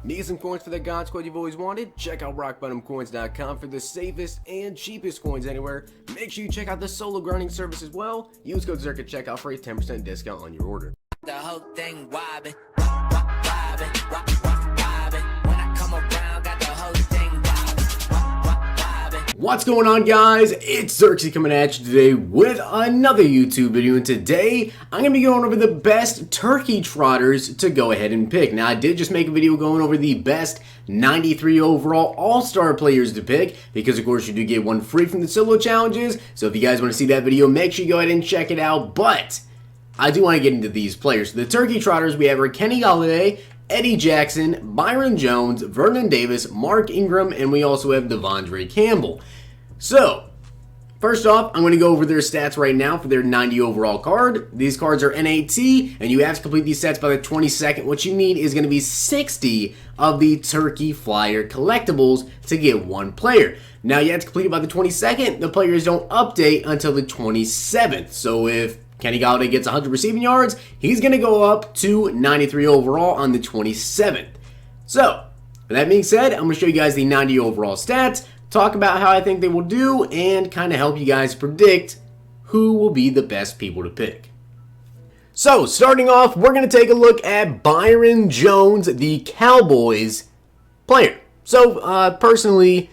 Need some coins for the God Squad you've always wanted? Check out rockbottomcoins.com for the safest and cheapest coins anywhere. Make sure you check out the solo grinding service as well. Use code Zirksee at checkout for a 10% discount on your order. The whole thing wobbin', wobbin', wobbin'. When I come around, got the whole thing wobbin'. What's going on, guys? It's Zirksee coming at you today with another YouTube video, and today I'm going to be going over the best turkey trotters to go ahead and pick. Now, I did just make a video going over the best 93 overall all-star players to pick, because of course you do get one free from the solo challenges, so if you guys want to see that video, make sure you go ahead and check it out. But I do want to get into these players. The turkey trotters we have are Kenny Golladay, Eddie Jackson, Byron Jones, Vernon Davis, Mark Ingram, and we also have Devonte Campbell. So, first off, I'm going to go over their stats right now for their 90 overall card. These cards are NAT, and you have to complete these sets by the 22nd. What you need is going to be 60 of the Turkey Flyer collectibles to get one player. Now, you have to complete it by the 22nd. The players don't update until the 27th. So, if Kenny Golladay gets 100 receiving yards, he's going to go up to 93 overall on the 27th. So, with that being said, I'm going to show you guys the 90 overall stats, talk about how I think they will do, and kind of help you guys predict who will be the best people to pick. So, starting off, we're going to take a look at Byron Jones, the Cowboys player. So, personally,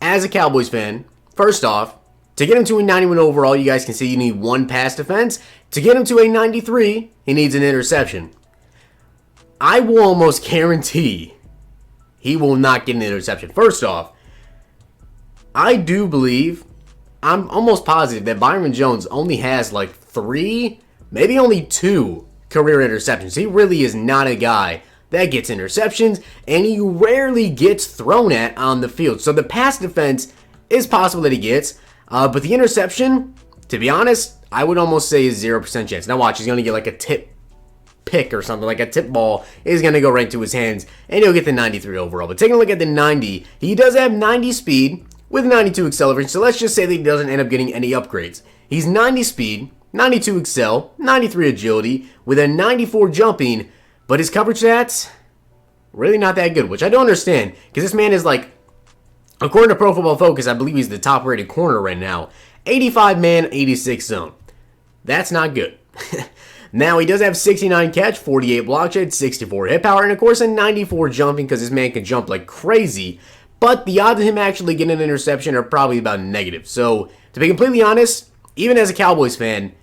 as a Cowboys fan, first off, to get him to a 91 overall, you guys can see you need one pass defense. To get him to a 93, he needs an interception. I will almost guarantee he will not get an interception. First off, I do believe, I'm almost positive that Byron Jones only has like 3, maybe only 2 career interceptions. He really is not a guy that gets interceptions, and he rarely gets thrown at on the field. So the pass defense is possible that he gets, but the interception, to be honest, I would almost say is 0% chance. Now watch, he's going to get like a tip pick or something, like a tip ball is going to go right to his hands, and he'll get the 93 overall. But taking a look at the 90, he does have 90 speed with 92 acceleration, so let's just say that he doesn't end up getting any upgrades. He's 90 speed, 92 excel, 93 agility, with a 94 jumping, but his coverage stats, really not that good, which I don't understand, because this man is like, according to Pro Football Focus, I believe he's the top rated corner right now. 85 man, 86 zone. That's not good. Now, he does have 69 catch, 48 block shed, 64 hit power, and of course a 94 jumping, because this man can jump like crazy. But the odds of him actually getting an interception are probably about negative. So, to be completely honest, even as a Cowboys fan,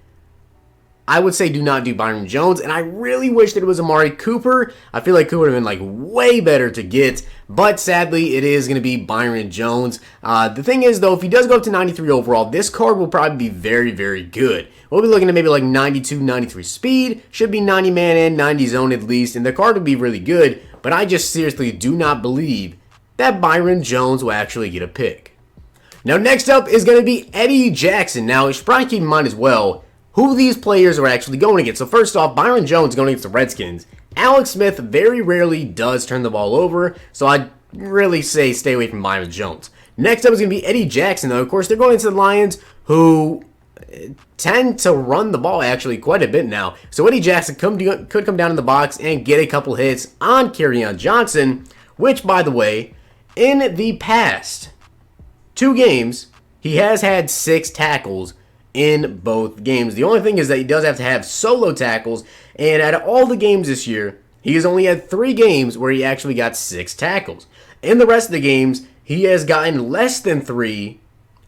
I would say do not do Byron Jones, and I really wish that it was Amari Cooper. I feel like Cooper would have been like way better to get, but sadly it is going to be Byron Jones. The thing is though, if he does go up to 93 overall, this card will probably be very, very good. We'll be looking at maybe like 92, 93 speed, should be 90 man and 90 zone at least, and the card will be really good, but I just seriously do not believe that Byron Jones will actually get a pick. Now next up is going to be Eddie Jackson. Now you should probably keep in mind as well who these players are actually going against. So first off, Byron Jones going against the Redskins. Alex Smith very rarely does turn the ball over, so I'd really say stay away from Byron Jones. Next up is going to be Eddie Jackson, though. Of course, they're going into the Lions, who tend to run the ball actually quite a bit now. So Eddie Jackson could come down in the box and get a couple hits on Kerryon Johnson, which, by the way, in the past 2 games, he has had 6 tackles in both games. The only thing is that he does have to have solo tackles, and out of all the games this year, he has only had 3 games where he actually got 6 tackles. In the rest of the games, he has gotten less than 3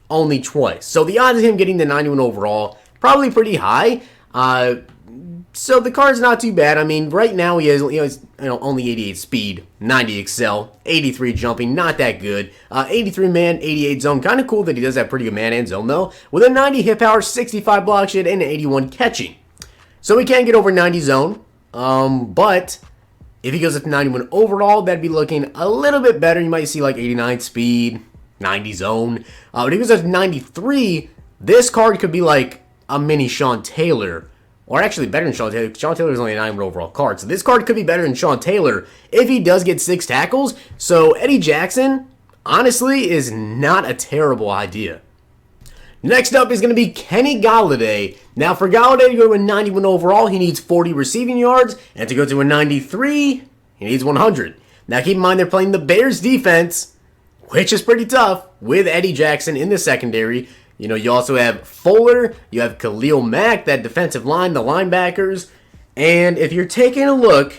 only twice. So the odds of him getting the 91 overall, probably pretty high. So the card's not too bad. I mean, right now he has only 88 speed, 90 excel, 83 jumping, not that good. 83 man, 88 zone, kind of cool that he does have pretty good man and zone though. With a 90 hit power, 65 block shed, and 81 catching. So he can't get over 90 zone, but if he goes up to 91 overall, that'd be looking a little bit better. You might see like 89 speed, 90 zone. But if he goes up to 93, this card could be like a mini Sean Taylor. Or actually better than Sean Taylor. Sean Taylor is only a 9 overall card. So this card could be better than Sean Taylor if he does get 6 tackles. So Eddie Jackson, honestly, is not a terrible idea. Next up is going to be Kenny Golladay. Now for Golladay to go to a 91 overall, he needs 40 receiving yards. And to go to a 93, he needs 100. Now keep in mind they're playing the Bears defense, which is pretty tough, with Eddie Jackson in the secondary. You also have Fuller, you have Khalil Mack, that defensive line, the linebackers. And if you're taking a look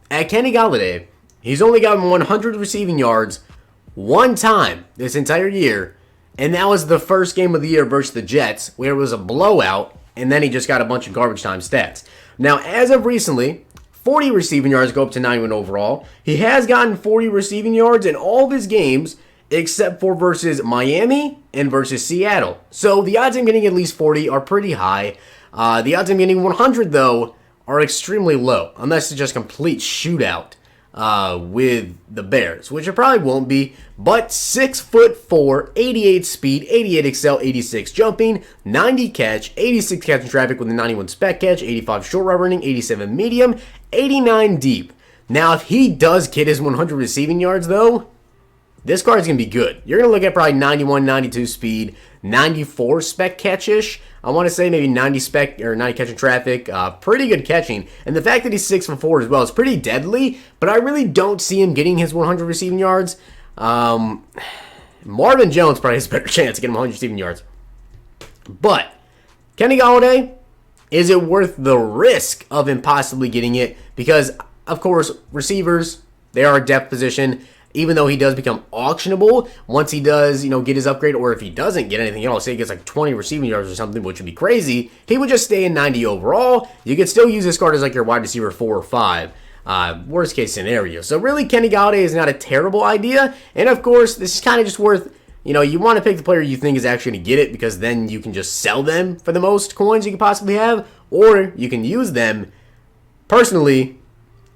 at Kenny Golladay, he's only gotten 100 receiving yards one time this entire year. And that was the first game of the year versus the Jets, where it was a blowout, and then he just got a bunch of garbage time stats. Now, as of recently, 40 receiving yards go up to 91 overall. He has gotten 40 receiving yards in all of his games, except for versus Miami and versus Seattle. So the odds of him getting at least 40 are pretty high. The odds of him getting 100, though, are extremely low, unless it's just complete shootout with the Bears, which it probably won't be. But 6'4", 88 speed, 88 excel, 86 jumping, 90 catch, 86 catch in traffic with a 91 spec catch, 85 short route running, 87 medium, 89 deep. Now, if he does get his 100 receiving yards, though, this card's going to be good. You're going to look at probably 91, 92 speed, 94 spec catch-ish. I want to say maybe 90 spec or 90 catch in traffic. Pretty good catching. And the fact that he's 6'4" as well is pretty deadly, but I really don't see him getting his 100 receiving yards. Marvin Jones probably has a better chance to get him 100 receiving yards. But Kenny Golladay, is it worth the risk of him possibly getting it? Because, of course, receivers, they are a depth position. Even though he does become auctionable, once he does, get his upgrade, or if he doesn't get anything else, say he gets like 20 receiving yards or something, which would be crazy, he would just stay in 90 overall. You could still use this card as like your wide receiver 4 or 5. Worst case scenario. So really, Kenny Golladay is not a terrible idea. And of course, this is kind of just worth, you want to pick the player you think is actually going to get it, because then you can just sell them for the most coins you could possibly have, or you can use them. Personally,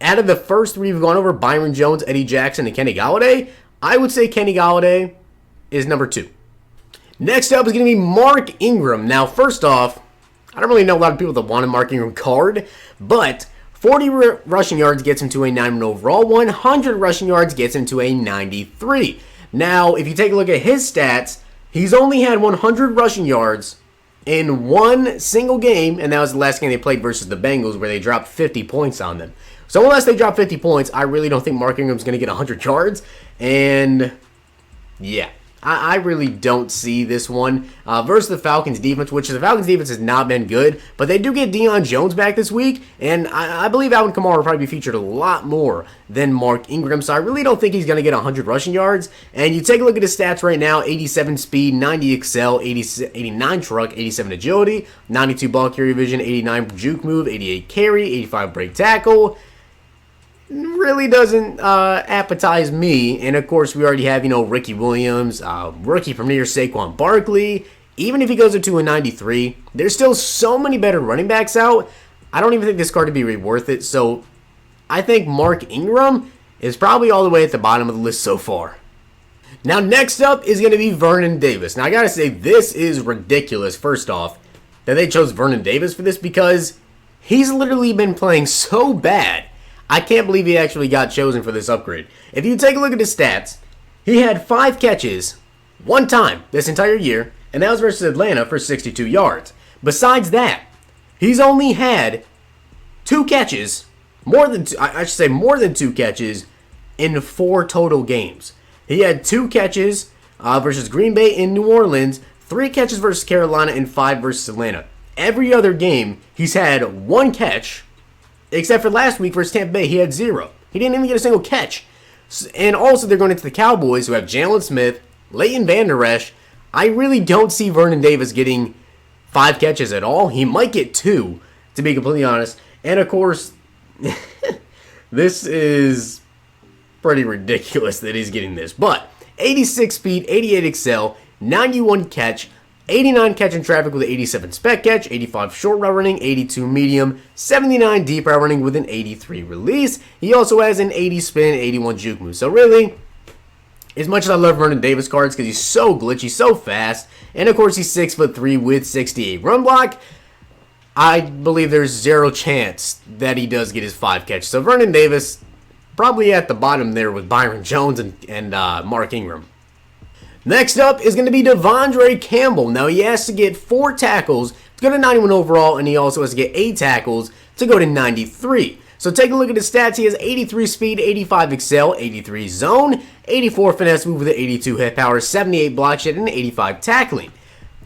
out of the first three we've gone over, Byron Jones, Eddie Jackson, and Kenny Golladay, I would say Kenny Golladay is number 2. Next up is going to be Mark Ingram. Now, first off, I don't really know a lot of people that want a Mark Ingram card, but 40 rushing yards gets him to a 91 overall. 100 rushing yards gets him to a 93. Now, if you take a look at his stats, he's only had 100 rushing yards in one single game, and that was the last game they played versus the Bengals, where they dropped 50 points on them. So unless they drop 50 points, I really don't think Mark Ingram's going to get 100 yards. And yeah, I really don't see this one versus the Falcons defense, which the Falcons defense has not been good. But they do get Deion Jones back this week, and I believe Alvin Kamara will probably be featured a lot more than Mark Ingram. So I really don't think he's going to get 100 rushing yards. And you take a look at his stats right now: 87 speed, 90 excel, 89 truck, 87 agility, 92 ball carrier vision, 89 juke move, 88 carry, 85 break tackle. Really doesn't appetize me. And of course, we already have, Ricky Williams, rookie premier Saquon Barkley. Even if he goes up to a 93, there's still so many better running backs out. I don't even think this card would be really worth it. So I think Mark Ingram is probably all the way at the bottom of the list so far. Now, next up is going to be Vernon Davis. Now, I got to say, this is ridiculous, first off, that they chose Vernon Davis for this, because he's literally been playing so bad. I can't believe he actually got chosen for this upgrade. If you take a look at his stats, he had 5 catches one time this entire year, and that was versus Atlanta for 62 yards. Besides that, he's only had 2 catches, more than 2 catches in 4 total games. He had 2 catches versus Green Bay and New Orleans, 3 catches versus Carolina, and 5 versus Atlanta. Every other game, he's had 1 catch. Except for last week versus Tampa Bay, he had 0. He didn't even get a single catch. And also, they're going into the Cowboys, who have Jalen Smith, Leighton Vander Esch. I really don't see Vernon Davis getting 5 catches at all. He might get 2, to be completely honest. And of course, this is pretty ridiculous that he's getting this. But 86 speed, 88 excel, 91 catch, 89 catch in traffic with an 87 spec catch, 85 short route running, 82 medium, 79 deep route running with an 83 release. He also has an 80 spin, 81 juke move. So really, as much as I love Vernon Davis cards because he's so glitchy, so fast, and of course he's 6'3" with 68 run block, I believe there's 0 chance that he does get his 5 catch. So Vernon Davis probably at the bottom there with Byron Jones and Mark Ingram. Next up is going to be Devonte Campbell. Now, he has to get 4 tackles to go to 91 overall, and he also has to get 8 tackles to go to 93. So take a look at his stats. He has 83 speed, 85 excel, 83 zone, 84 finesse move with an 82 hit power, 78 block shed, and 85 tackling.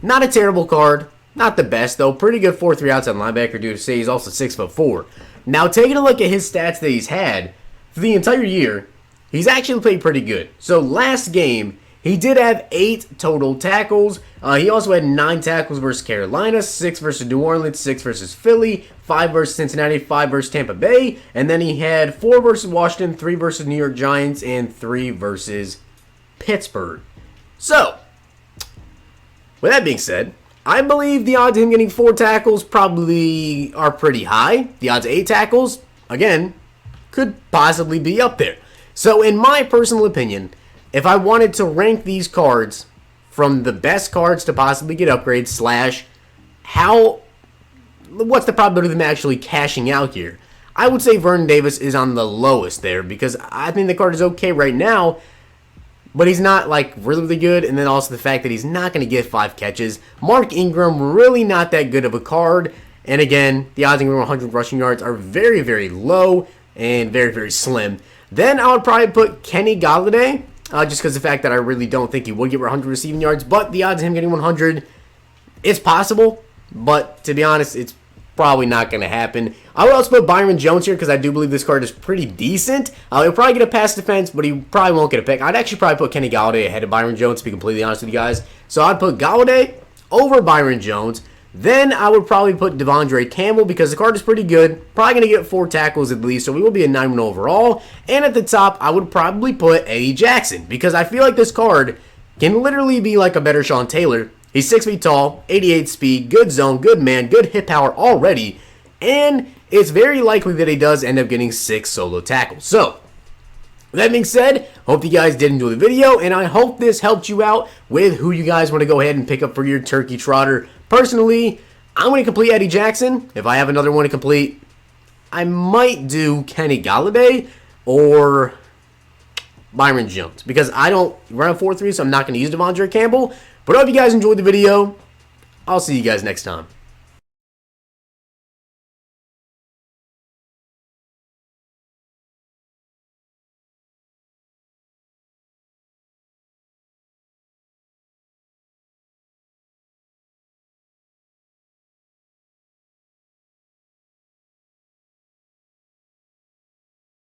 Not a terrible card. Not the best, though. Pretty good 4-3 outside linebacker due to say he's also 6'4". Now, taking a look at his stats that he's had for the entire year, he's actually played pretty good. So last game, he did have 8 total tackles. He also had 9 tackles versus Carolina, 6 versus New Orleans, 6 versus Philly, 5 versus Cincinnati, 5 versus Tampa Bay, and then he had 4 versus Washington, 3 versus New York Giants, and 3 versus Pittsburgh. So, with that being said, I believe the odds of him getting 4 tackles probably are pretty high. The odds of 8 tackles, again, could possibly be up there. So in my personal opinion, if I wanted to rank these cards from the best cards to possibly get upgrades what's the probability of them actually cashing out here, I would say Vernon Davis is on the lowest there because I think the card is okay right now, but he's not like really good, and then also the fact that he's not going to get 5 catches. Mark Ingram, really not that good of a card, and again, the odds of Ingram 100 rushing yards are very, very low and very, very slim. Then I would probably put Kenny Golladay, just because of the fact that I really don't think he would get 100 receiving yards, but the odds of him getting 100 is possible, but to be honest, it's probably not going to happen. I would also put Byron Jones here because I do believe this card is pretty decent. He'll probably get a pass defense, but he probably won't get a pick. I'd actually probably put Kenny Golladay ahead of Byron Jones, to be completely honest with you guys. So I'd put Golladay over Byron Jones. Then I would probably put Devonte Campbell because the card is pretty good. Probably going to get 4 tackles at least, so we will be a 9-1 overall. And at the top, I would probably put Eddie Jackson because I feel like this card can literally be like a better Sean Taylor. He's 6 feet tall, 88 speed, good zone, good man, good hit power already, and it's very likely that he does end up getting 6 solo tackles. So, with that being said, hope you guys did enjoy the video, and I hope this helped you out with who you guys want to go ahead and pick up for your turkey trotter. Personally, I'm going to complete Eddie Jackson. If I have another one to complete, I might do Kenny Golladay or Byron Jones because I don't run a 4-3, so I'm not going to use Devonte Campbell. But I hope you guys enjoyed the video. I'll see you guys next time.